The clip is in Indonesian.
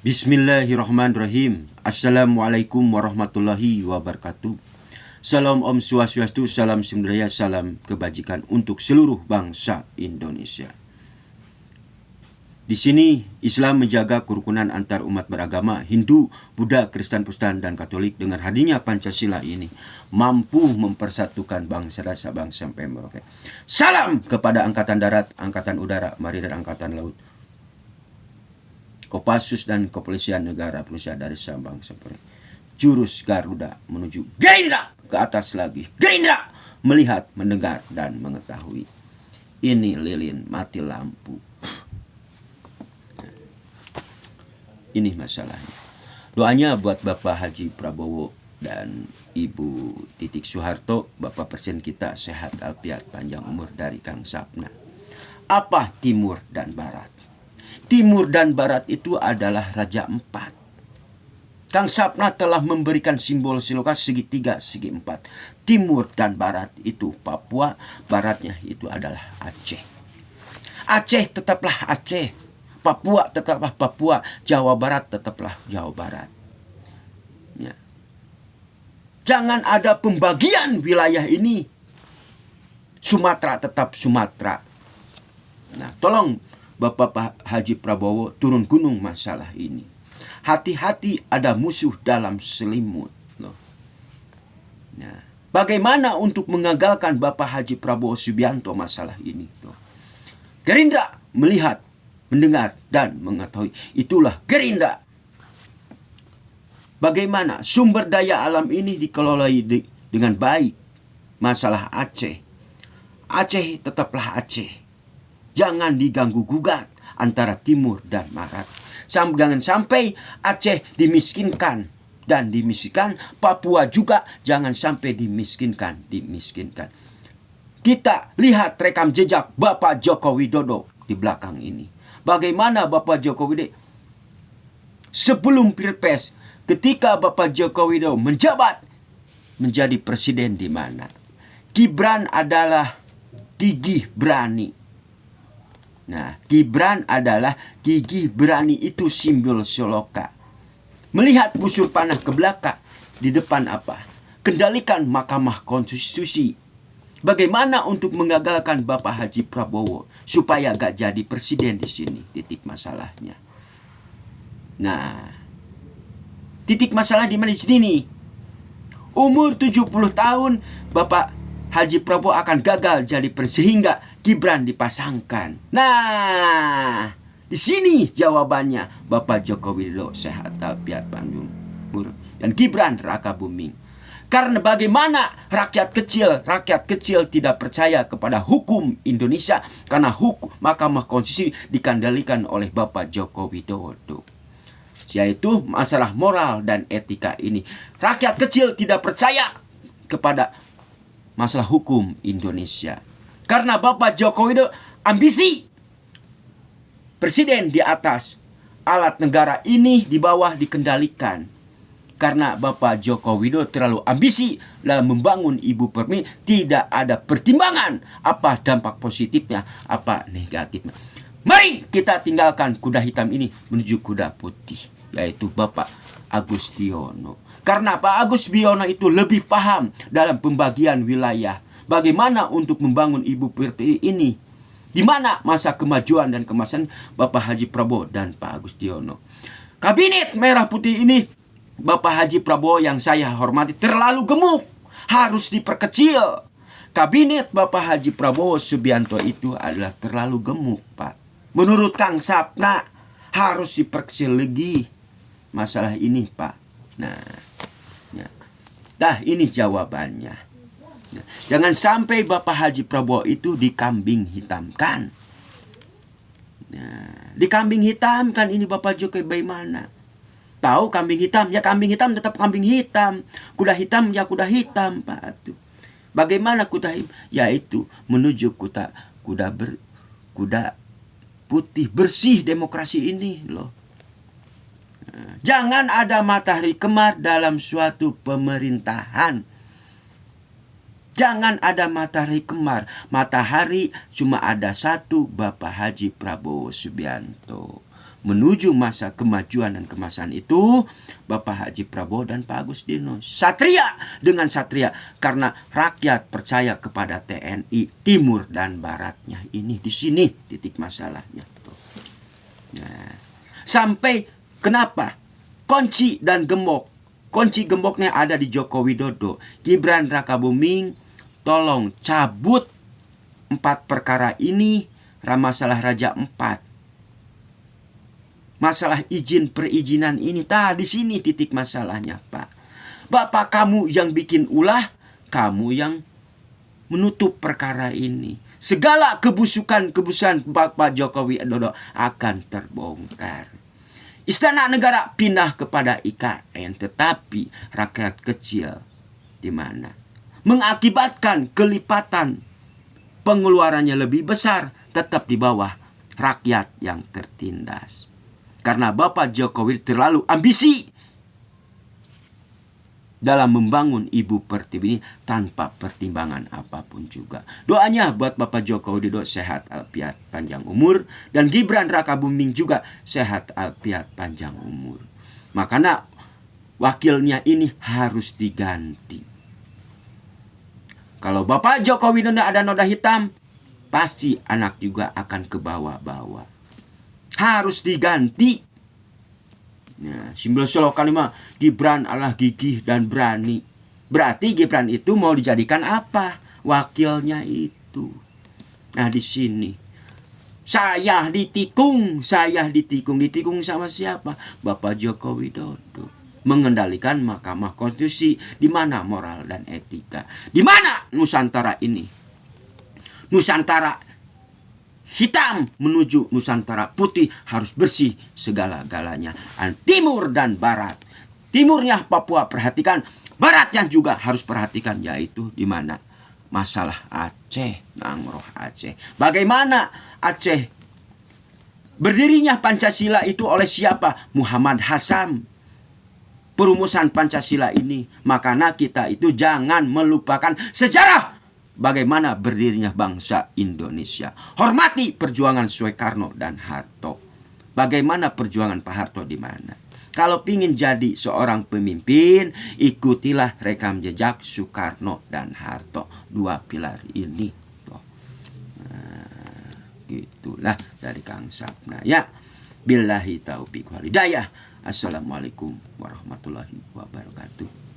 Bismillahirrahmanirrahim. Assalamualaikum warahmatullahi wabarakatuh. Salam Om Swastiastu, salam Budaya, salam kebajikan untuk seluruh bangsa Indonesia. Di sini Islam menjaga kerukunan antar umat beragama Hindu, Buddha, Kristen, Protestan, dan Katolik. Dengan hadirnya Pancasila ini mampu mempersatukan bangsa dan bangsa sampai Merauke. Salam kepada Angkatan Darat, Angkatan Udara, Marinir, Angkatan Laut, Kopassus dan Kepolisian Negara Indonesia dari Sabang sampai jurus Garuda menuju Gerindra, ke atas lagi Gerindra, melihat, mendengar, dan mengetahui. Ini lilin mati lampu. Ini masalahnya. Doanya buat Bapak Haji Prabowo dan Ibu Titik Soeharto, Bapak Presiden kita sehat alfiat panjang umur dari Kang Sapna. Apa timur dan barat? Timur dan barat itu adalah Raja Empat. Kang Sapna telah memberikan simbol siloka segitiga, segi empat. Timur dan barat itu Papua, baratnya itu adalah Aceh. Aceh tetaplah Aceh, Papua tetaplah Papua, Jawa Barat tetaplah Jawa Barat. Ya. Jangan ada pembagian wilayah ini. Sumatera tetap Sumatera. Nah, tolong Bapak Haji Prabowo turun gunung masalah ini. Hati-hati, ada musuh dalam selimut. Loh. Nah, bagaimana untuk mengagalkan Bapak Haji Prabowo Subianto masalah ini? Loh. Gerindra melihat, mendengar, dan mengetahui. Itulah Gerindra. Bagaimana sumber daya alam ini dikelola dengan baik. Masalah Aceh. Aceh tetaplah Aceh. Jangan diganggu-gugat antara timur dan barat. Jangan sampai Aceh dimiskinkan dan dimiskinkan. Papua juga jangan sampai dimiskinkan. Kita lihat rekam jejak Bapak Joko Widodo di belakang ini. Bagaimana Bapak Joko Widodo sebelum Pilpres, ketika Bapak Joko Widodo menjabat menjadi presiden, di mana Gibran adalah gigih berani. Nah, Gibran adalah gigih berani, itu simbol soloka. Melihat busur panah ke belakang, di depan apa? Kendalikan Mahkamah Konstitusi. Bagaimana untuk mengagalkan Bapak Haji Prabowo supaya gak jadi presiden di sini? Titik masalahnya. Nah, titik masalah di mana di sini? Umur 70 tahun Bapak Haji Prabowo akan gagal jadi presiden sehingga Gibran dipasangkan. Nah, di sini jawabannya. Bapak Joko Widodo sehat alfiat panjang umur dan Gibran Raka Buming. Karena bagaimana rakyat kecil tidak percaya kepada hukum Indonesia karena hukum Mahkamah Konstitusi dikendalikan oleh Bapak Joko Widodo. Yaitu masalah moral dan etika ini. Rakyat kecil tidak percaya kepada masalah hukum Indonesia. Karena Bapak Joko Widodo ambisi. Presiden di atas, alat negara ini di bawah dikendalikan. Karena Bapak Joko Widodo terlalu ambisi dalam membangun Ibu Pertiwi, tidak ada pertimbangan apa dampak positifnya, apa negatifnya. Mari kita tinggalkan kuda hitam ini menuju kuda putih, yaitu Bapak Agustiono. Karena Pak Agustiono itu lebih paham dalam pembagian wilayah. Bagaimana untuk membangun Ibu Pertiwi ini? Di mana masa kemajuan dan kemasan Bapak Haji Prabowo dan Pak Agustiono? Kabinet Merah Putih ini, Bapak Haji Prabowo yang saya hormati, terlalu gemuk, harus diperkecil. Kabinet Bapak Haji Prabowo Subianto itu adalah terlalu gemuk, Pak. Menurut Kang Sapna harus diperkecil lagi masalah ini, Pak. Nah, ini jawabannya. Jangan sampai Bapak Haji Prabowo itu dikambing hitamkan. Nah, dikambing hitamkan ini Bapak Jokowi bagaimana? Tahu kambing hitam? Ya kambing hitam tetap kambing hitam. Kuda hitam ya kuda hitam, Pak. Bagaimana kuda hitam? Yaitu menuju kuda putih bersih demokrasi ini loh. Jangan ada matahari kembar dalam suatu pemerintahan. Jangan ada matahari kembar. Matahari cuma ada satu, Bapak Haji Prabowo Subianto. menuju masa kemajuan dan kemasan itu, Bapak Haji Prabowo dan Pak Agustinus. Satria dengan satria, karena rakyat percaya kepada TNI timur dan baratnya. Ini di sini titik masalahnya. Nah, sampai kenapa kunci dan gembok, kunci gemboknya ada di Joko Widodo. Gibran Rakabuming, tolong cabut 4 perkara ini, masalah Raja 4. Masalah izin perizinan ini, di sini titik masalahnya, Pak. Bapak kamu yang bikin ulah, kamu yang menutup perkara ini. Segala kebusukan Bapak Jokowi Widodo akan terbongkar. Istana negara pindah kepada IKN, tetapi rakyat kecil di mana mengakibatkan kelipatan pengeluarannya lebih besar, tetap di bawah rakyat yang tertindas. Karena Bapak Jokowi terlalu ambisi dalam membangun Ibu Pertiwi ini tanpa pertimbangan apapun juga. Doanya buat Bapak Joko Widodo sehat alfiat panjang umur, dan Gibran Rakabuming juga sehat alfiat panjang umur. Makanya wakilnya ini harus diganti. Kalau Bapak Joko Widodo ada noda hitam, pasti anak juga akan ke bawah-bawah. Harus diganti. Nah, simbol solo kalimat Gibran adalah gigih dan berani. Berarti Gibran itu mau dijadikan apa? Wakilnya itu. Nah, di sini saya ditikung. Ditikung sama siapa? Bapak Joko Widodo. Mengendalikan Mahkamah Konstitusi. Di mana moral dan etika? Di mana Nusantara ini? Nusantara hitam menuju Nusantara putih harus bersih segala-galanya. Timur dan barat. Timurnya Papua perhatikan, baratnya juga harus perhatikan, yaitu di mana masalah Aceh, Nangroh Aceh. Bagaimana Aceh berdirinya Pancasila itu oleh siapa? Muhammad Hasan. Perumusan Pancasila ini, makanya kita itu jangan melupakan sejarah bagaimana berdirinya bangsa Indonesia. Hormati perjuangan Soekarno dan Harto. Bagaimana perjuangan Pak Harto di mana? Kalau ingin jadi seorang pemimpin, ikutilah rekam jejak Soekarno dan Harto. 2 pilar ini. Nah, gitulah dari Kang Sapna. Ya, billahi taufiq wal hidayah. Assalamualaikum warahmatullahi wabarakatuh.